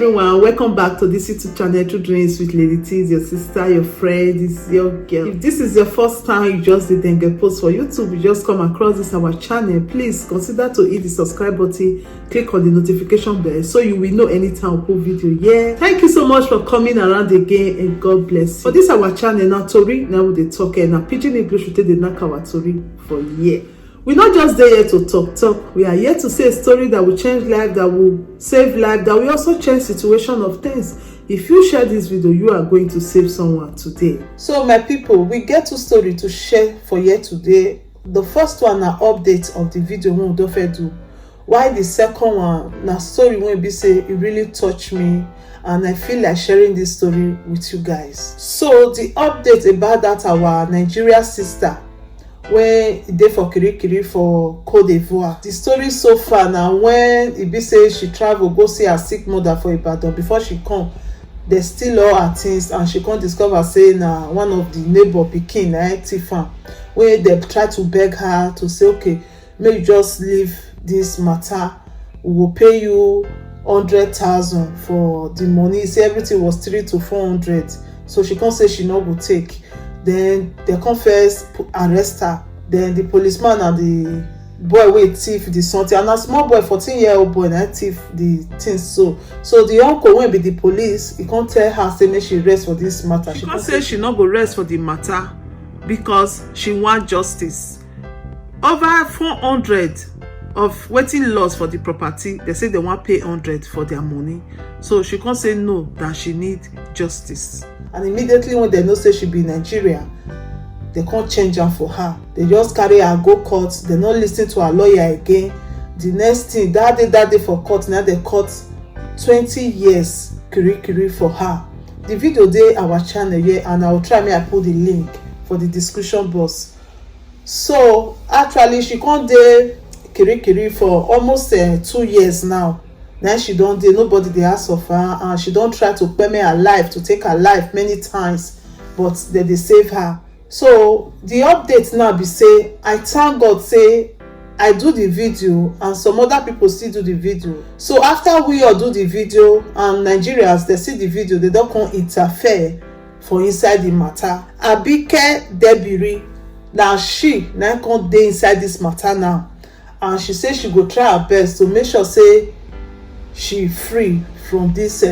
everyone, welcome back to this YouTube channel. True Dreams with Lady T. Is your sister, your friend, is your girl. If this is your first time you just did then get post for YouTube, you just come across this our channel, please consider to hit the subscribe button, click on the notification bell so you will know anytime we put video. Yeah, thank you so much for coming around again and God bless you. For this our channel now, Tori now we dey talk and now pidgin English we take the knack our Tori for year. We're not just there here to talk. We are here to say a story that will change life, that will save life, that will also change situation of things. If you share this video, you are going to save someone today. So my people, we get two stories to share for here today. The first one are updates of the video we don't do. While the second one, na story when be say it really touched me. And I feel like sharing this story with you guys. So the update about that our Nigeria sister, when e dey for Kirikiri for Côte d'Ivoire. The story so far now, when e be say she travel go see her sick mother for Ibadan, before she come they steal all her things and she come discover say na one of the neighbor pikin thief am, wey dem try to beg her to say okay make you just leave this matter, we will pay you 100,000 for the money. Say everything was 300 to 400, so she come say she no go take. Then they come first arrest her. Then the policeman and the boy wey thief the something, and a small boy 14-year-old boy na thief the things. So the uncle wey be the police, he can't tell her say make she rest for this matter. She can't say she not go rest for the matter because she want justice. Over 400 of waiting loss for the property, they say they want pay 100 for their money. So she can't say no, that she need justice. And immediately when they know say she be Nigeria, they can't change her for her. They just carry her go court. They not listen to her lawyer again. The next thing, that day for court, now they court 20 years Kirikiri for her. The video dey our channel here, and I will try me I put the link for the description box. So actually she can't dey Kirikiri for almost 2 years now. Now she don't dey, nobody dey ask of her, and she don't try to permit her life, to take her life many times, but they save her. So the update now be say, I thank God say I do the video and some other people still do the video. So after we all do the video and Nigerians they see the video, they don't come interfere for inside the matter. Abike Debiri, now she now come dey inside this matter now, and she say she go try her best to make sure say she free from this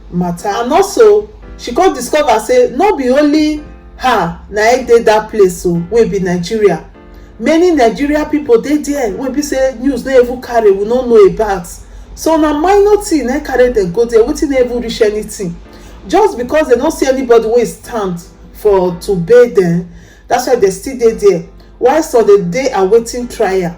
matter. And also she come discover say no be only her na dey that place, so wey be Nigeria. Many Nigeria people dey there wey be say news no even carry, we no know about. So na minor thing na carry dem go there, wetin no even reach anything, just because they no see anybody wey stand for to bail them. That's why they still dey there, while some dey awaiting trial.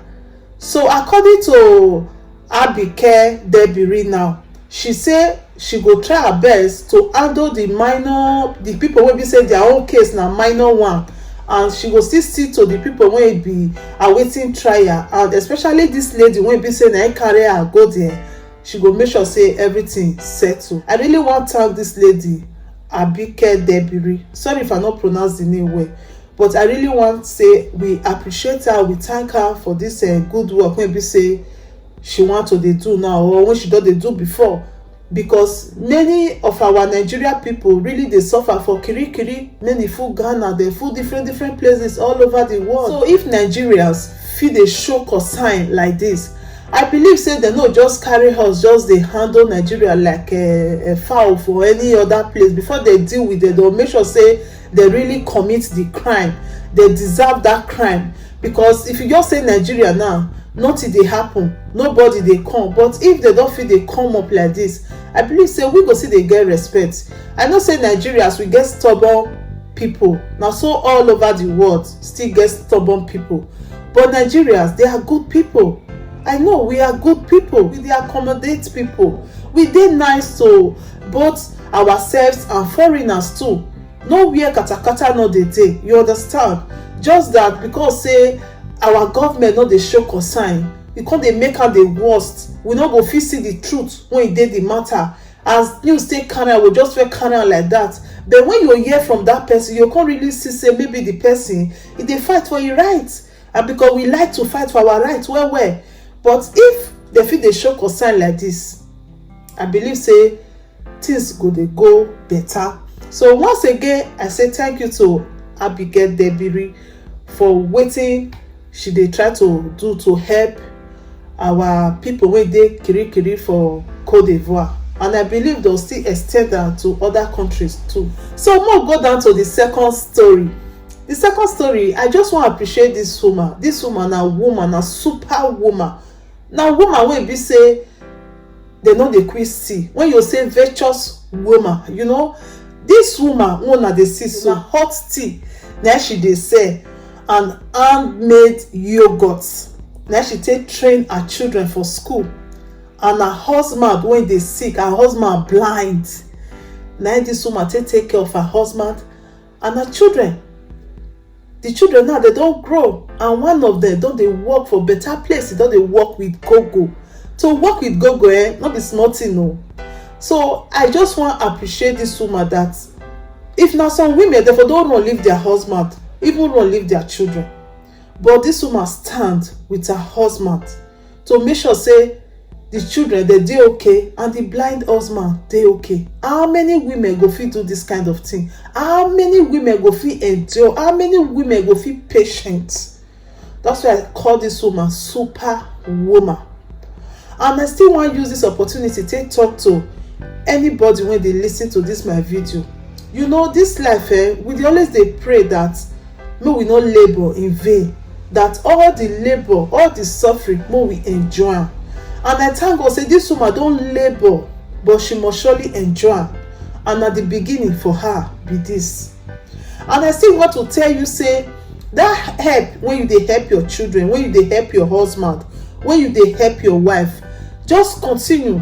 So according to Abike Debiri now, she say she go try her best to handle the people wey be say their own case na minor one, and she go still stick to the people wey be awaiting trial, and especially this lady wey be say na carry her go there, she go make sure say everything settle. I really want to thank this lady Abike Debiri, sorry if I not pronounce the name well, but I really want to say we appreciate her, we thank her for this good work wey be say she want to dey do now, or when she don dey do before, because many of our Nigeria people really dey suffer for Kirikiri. Many full Ghana, they full different places all over the world. So if Nigerians feel dey show concern like this, I believe say they no just carry us, just dey handle Nigeria like a fowl for any other place. Before they deal with it, they'll make sure say they really commit the crime, they deserve that crime. Because if you just say Nigeria now, nothing dey happen, nobody dey come. But if they don't feel they come up like this, I believe say we go see they get respect. I know say Nigerians, we get stubborn people now, so all over the world still get stubborn people, but Nigerians, they are good people. I know we are good people, we dey accommodate people, we dey nice to both ourselves and foreigners too. Nowhere katakata no dey, you understand? Just that because say our government no dey show concern, we can't dey make her the worst. We no go fit see the truth when e dey the matter. As news take carry, we just feel carry like that. But when you hear from that person, you can't really see say maybe the person they fight for your rights, and because we like to fight for our rights well. But if they feel they show concern like this, I believe say things go dey go better. So once again, I say thank you to Abigail Debiri for wetin she dey try to do to help our people wey dey kirikiri for Cote d'Ivoire, and I believe they'll still extend am to other countries too. So more go down to the second story. The second story, I just want to appreciate this woman. This woman na woman, na super woman. Na woman wey be say they no dey quick see. When you say virtuous woman, you know, this woman one na dey see so hot tea na she dey sell, and handmade yogurt na she take train her children for school. And her husband when dey sick, her husband blind, na this woman take care of her husband and her children. The children now they don grow, and one of them don dey work for better place. Don dey work with Gogo. To work with Gogo, not be small thing, no. So I just want to appreciate this woman, that if na some women therefore don't want to leave their husband, even want to leave their children, but this woman stand with her husband to make sure say the children they dey okay and the blind husband dey okay. How many women go fit do this kind of thing? How many women go fit endure? How many women go fit patient? That's why I call this woman super woman. And I still want to use this opportunity to talk to anybody when they listen to this my video. You know, this life, we dey always dey pray that may we not labor in vain, that all the labor, all the suffering, may we enjoy am. And I thank God say this woman don't labor, but she must surely enjoy. And at the beginning for her be this. And I still want to tell you, say that help when you dey help your children, when you dey help your husband, when you dey help your wife, just continue.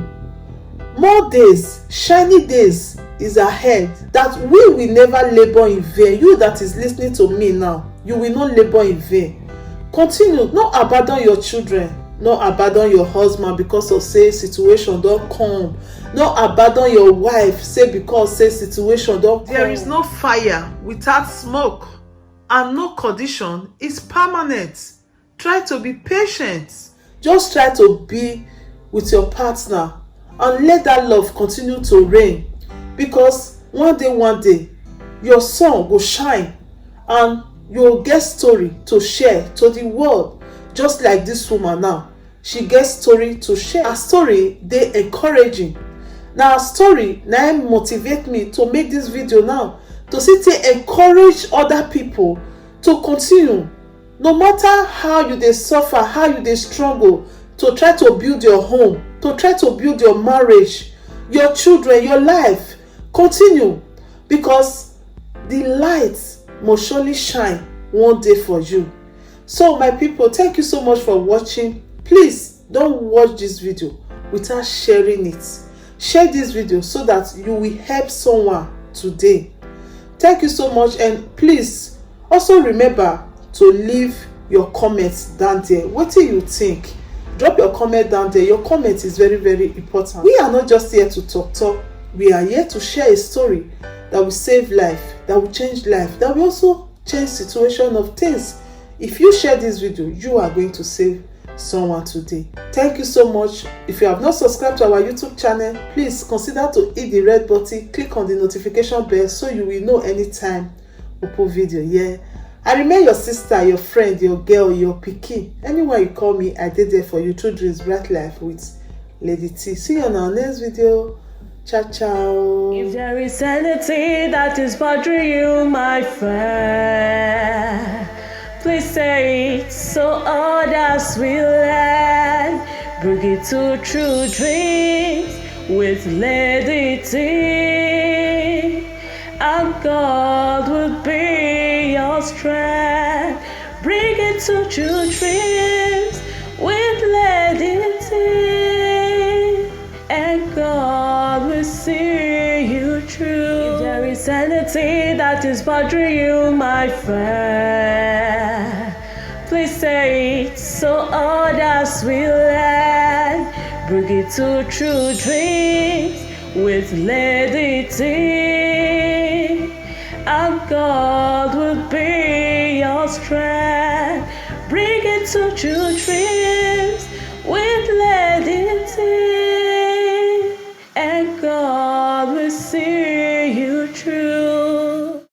More days, shiny days is ahead, that we will never labor in vain. You that is listening to me now, you will not labor in vain. Continue. Not abandon your children, not abandon your husband because of say situation don't come. Not abandon your wife say because say situation don't come. There is no fire without smoke, and no condition is permanent. Try to be patient. Just try to be with your partner and let that love continue to reign, because one day your sun will shine and you'll get story to share to the world. Just like this woman now, she gets story to share. Her story they encouraging. Now her story now motivate me to make this video now, to see to encourage other people to continue, no matter how you they suffer, how you they struggle, to try to build your home, to try to build your marriage, your children, your life. Continue, because the light must surely shine one day for you. So my people, thank you so much for watching. Please don't watch this video without sharing it. Share this video so that you will help someone today. Thank you so much, and please also remember to leave your comments down there. What do you think? Drop your comment down there. Your comment is very, very important. We are not just here to talk. We are here to share a story that will save life, that will change life, that will also change situation of things. If you share this video, you are going to save someone today. Thank you so much. If you have not subscribed to our YouTube channel, please consider to hit the red button, click on the notification bell so you will know anytime we put video. Yeah, I remain your sister, your friend, your girl, your pikin. Anywhere you call me, I did there for you. True Dreams Bright Life with Lady T. See you on our next video. Ciao, ciao. If there is anything that is bothering you, my friend, please say it so others will learn. Bring it to True Dreams with Lady T, and God will be your strength. Bring it to True Dreams with Lady T, and God will see you through. If there is anything that is bothering you, my friend, please say it so others will learn. Bring it to True Dreams with Lady T, and God will be your strength. Bring it to True Dreams.